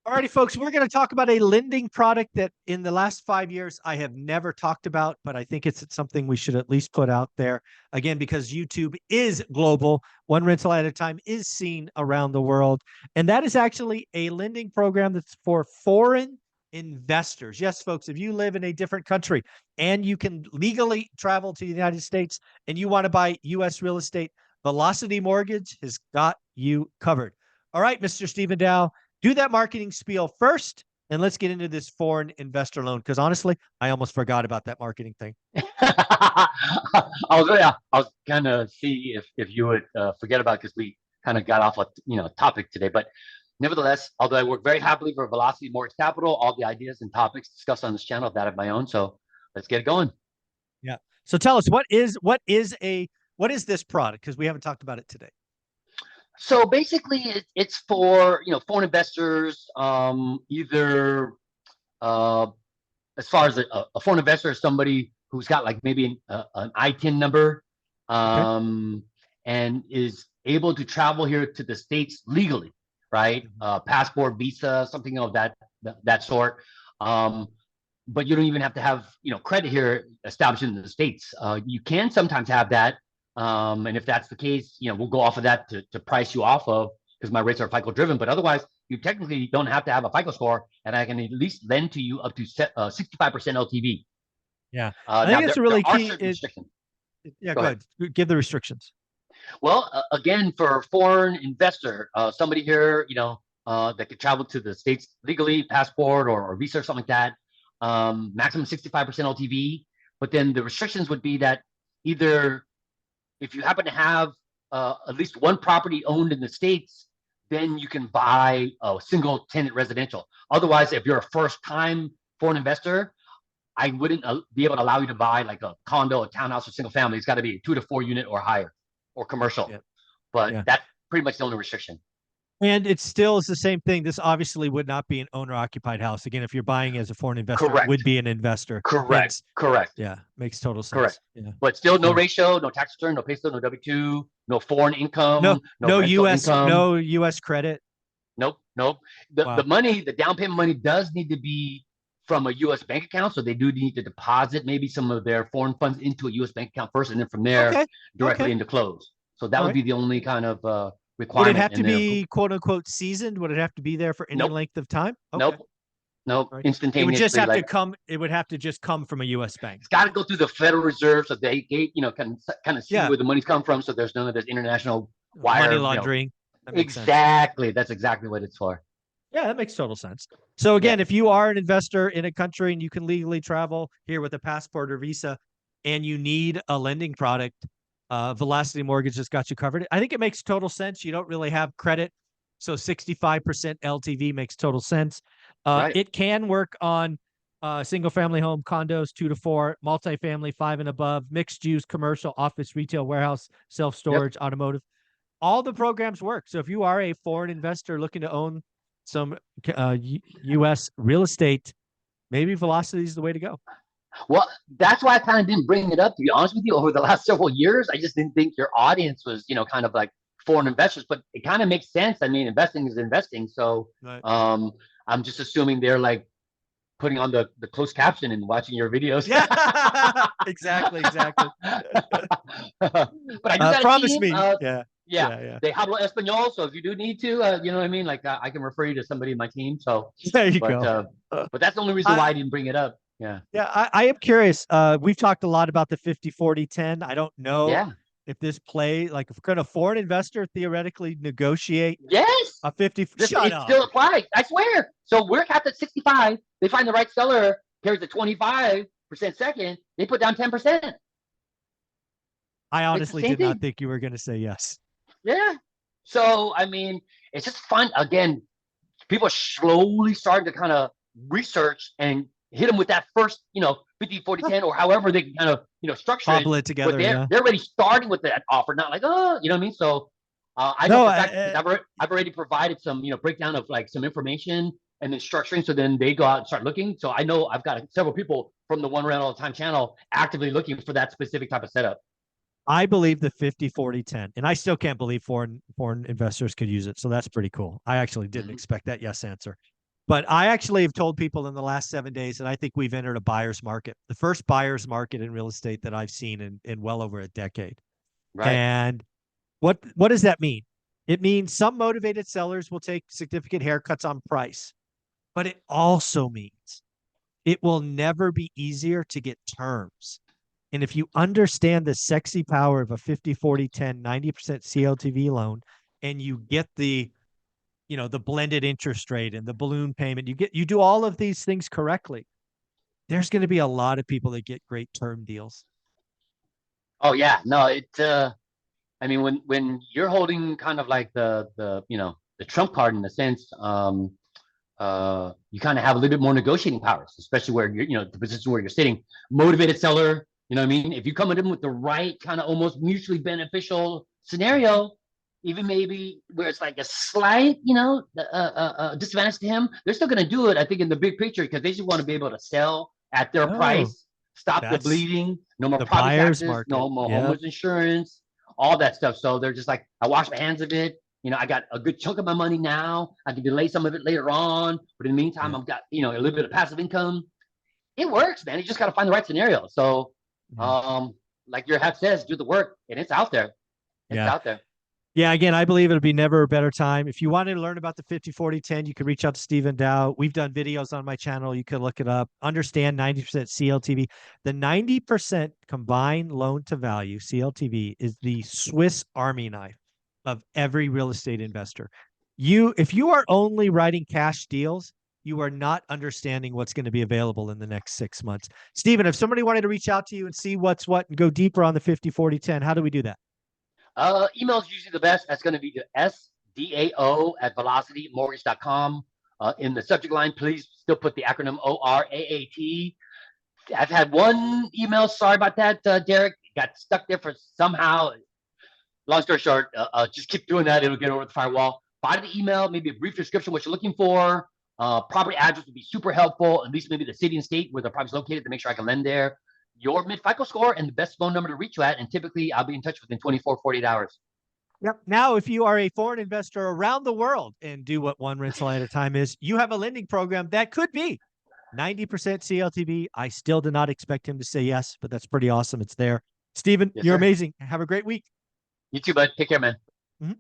All righty, folks, we're going to talk about a lending product that in the last 5 years I have never talked about, but I think it's something we should at least put out there. Again, because YouTube is global, one rental at a time is seen around the world. And that is actually a lending program that's for foreign investors. Yes, folks, if you live in a different country and you can legally travel to the United States and you want to buy US real estate, Velocity Mortgage has got you covered. All right, Mr. Stephen Dow, do that marketing spiel first, and let's get into this foreign investor loan. Because honestly, I almost forgot about that marketing thing. I was gonna see if you would forget about it because we kind of got off a topic today. But nevertheless, although I work very happily for Velocity Mortgage Capital, all the ideas and topics discussed on this channel that of my own. So let's get it going. Yeah. So tell us what is this product? Because we haven't talked about it today. So basically, it's for foreign investors, either uh, as far as a foreign investor is somebody who's got like maybe an ITIN number, Okay. and is able to travel here to the States legally, right? Mhm. Passport, visa, something of that sort. Um, but you don't even have to have credit here established in the States. You can sometimes have that, and if that's the case, we'll go off of that to price you off of because my rates are FICO driven. But otherwise, you technically don't have to have a FICO score, and I can at least lend to you up to 65% LTV. Yeah. I think Now it's a there really are key. certain restrictions. Yeah, Go go ahead. ahead. Give the restrictions. Well, again, for a foreign investor, somebody here, that could travel to the States legally, passport or visa or something like that, maximum 65% LTV. But then the restrictions would be that either if you happen to have at least one property owned in the States, then you can buy a single tenant residential. Otherwise, if you're a first time foreign investor, I wouldn't be able to allow you to buy like a condo, a townhouse, or single family. It's got to be 2 to 4 unit or higher, or commercial. Yeah. But Yeah. that's pretty much the only restriction. And it still is the same thing. This obviously would not be an owner occupied house. Again, if you're buying as a foreign investor, it would Correct. be an investor. Correct. Hence, Correct. yeah, makes total Correct. sense. Yeah. But still, no Yeah. ratio, no tax return, no pay stub, no W-2, no foreign No, income, no no rental US, income. no US credit. Nope. Nope. The Wow. money, the down payment money does need to be from a U.S. bank account. So they do need to deposit maybe some of their foreign funds into a U.S. bank account first, and then from there Okay. directly Okay. into close. So that All would right. be the only kind of Would it requirement. have to And then, be quote unquote seasoned? Would it have to be there for any nope, length of time? Okay. nope, nope, All right. It would just instantaneously. have to Like come. It would have to just come from a US bank. it's got to go through the Federal Reserve, so they can kind of see Yeah. where the money's come from. So there's none of this international Money wire. laundering. That makes sense. Exactly. That's exactly what it's for. Yeah, that makes total sense. So Yeah. again, if you are an investor in a country and you can legally travel here with a passport or visa and you need a lending product, Velocity Mortgage has got you covered. I think it makes total sense. You don't really have credit. So 65% LTV makes total sense. Right. It can work on single family home, condos, 2 to 4, multifamily, 5 and above, mixed use, commercial, office, retail, warehouse, self Yep. storage, automotive. All the programs work. So if you are a foreign investor looking to own some U.S. real estate, maybe Velocity is the way to go. Well, that's why I kind of didn't bring it up, to be honest with you, over the last several years. I just didn't think your audience was, kind of like foreign investors, but it kind of makes sense. I mean, investing is investing. So Right. um, I'm just assuming they're like putting on the closed caption and watching your videos. Yeah, exactly, exactly. But I do got a Promise team. me. Yeah, Yeah, yeah, yeah. they hablo español. So if you do need to, you know what I mean? Like I can refer you to somebody in my team. So, There you but go. uh, but that's the only reason I why I didn't bring it up. Yeah. yeah, I am curious. We've talked a lot about the 50-40-10. I don't know Yeah. if this play, like if could a foreign investor theoretically negotiate Yes. a 50? This Shut it up. still applies. I swear. So we're capped at 65. They find the right seller, carries the 25% second. They put down 10%. I It's the honestly same did not thing. think you were going to say yes. Yeah. So I mean, it's just fun. Again, people are slowly starting to kind of research and hit them with that first, 50-40-10, or however they can kind of, structure it. Cobble it But together. they're Yeah. they're already starting with that offer, not like, oh, you know what I mean? So I know No, for a fact because I've already provided some, breakdown of like some information and then structuring. So then they go out and start looking. So I know I've got several people from the One Rent All the Time channel actively looking for that specific type of setup. I believe the 50-40-10, and I still can't believe foreign investors could use it. So that's pretty cool. I actually didn't Mhm. expect that yes answer. But I actually have told people in the last 7 days that I think we've entered a buyer's market, the first buyer's market in real estate that I've seen in well over a decade. Right. And what does that mean? It means some motivated sellers will take significant haircuts on price, but it also means it will never be easier to get terms. And if you understand the sexy power of a 50, 40, 10, 90% CLTV loan, and you get the blended interest rate and the balloon payment, you do all of these things correctly, there's going to be a lot of people that get great term deals. Oh yeah, no, I mean, when you're holding kind of like the trump card in a sense, you kind of have a little bit more negotiating powers, especially where you're, the position where you're sitting. Motivated seller, you know what I mean? If you come in with the right kind of almost mutually beneficial scenario, even maybe where it's like a slight, disadvantage to him, they're still going to do it. I think in the big picture because they just want to be able to sell at their Oh, price, stop the that's bleeding, no more the property buyer's taxes, market. no more Yep. homeowners insurance, all that stuff. So they're just like, I wash my hands of it. I got a good chunk of my money now. I can delay some of it later on, but in the meantime, Yeah. I've got a little bit of passive income. It works, man. You just got to find the right scenario. So, Yeah. like your hat says, do the work, and it's out there. It's Yeah. out there. Yeah, again, I believe it'll be never a better time. If you wanted to learn about the 50, 40, 10, you can reach out to Stephen Dow. We've done videos on my channel. You can look it up. Understand 90% CLTV. The 90% combined loan to value, CLTV, is the Swiss Army knife of every real estate investor. If you are only writing cash deals, you are not understanding what's going to be available in the next 6 months. Stephen, if somebody wanted to reach out to you and see what's what and go deeper on the 50, 40, 10, how do we do that? Email is usually the best. That's going to be the SDAO@velocitymortgage.com. In the subject line, please still put the acronym ORAAT. I've had one email. Sorry about that, Derek. Got stuck there for somehow. Long story short, just keep doing that. It'll get over the firewall. Body the email, maybe a brief description, what you're looking for. Property address would be super helpful. At least maybe the city and state where the property's located to make sure I can lend there. Your mid FICO score and the best phone number to reach you at. And typically, I'll be in touch within 24, 48 hours. Yep. Now, if you are a foreign investor around the world and do what one rental at a time is, you have a lending program that could be 90% CLTV. I still do not expect him to say yes, but that's pretty awesome. It's there. Stephen, Yes, you're sir. amazing. Have a great week. You too, bud. Take care, man. Mhm.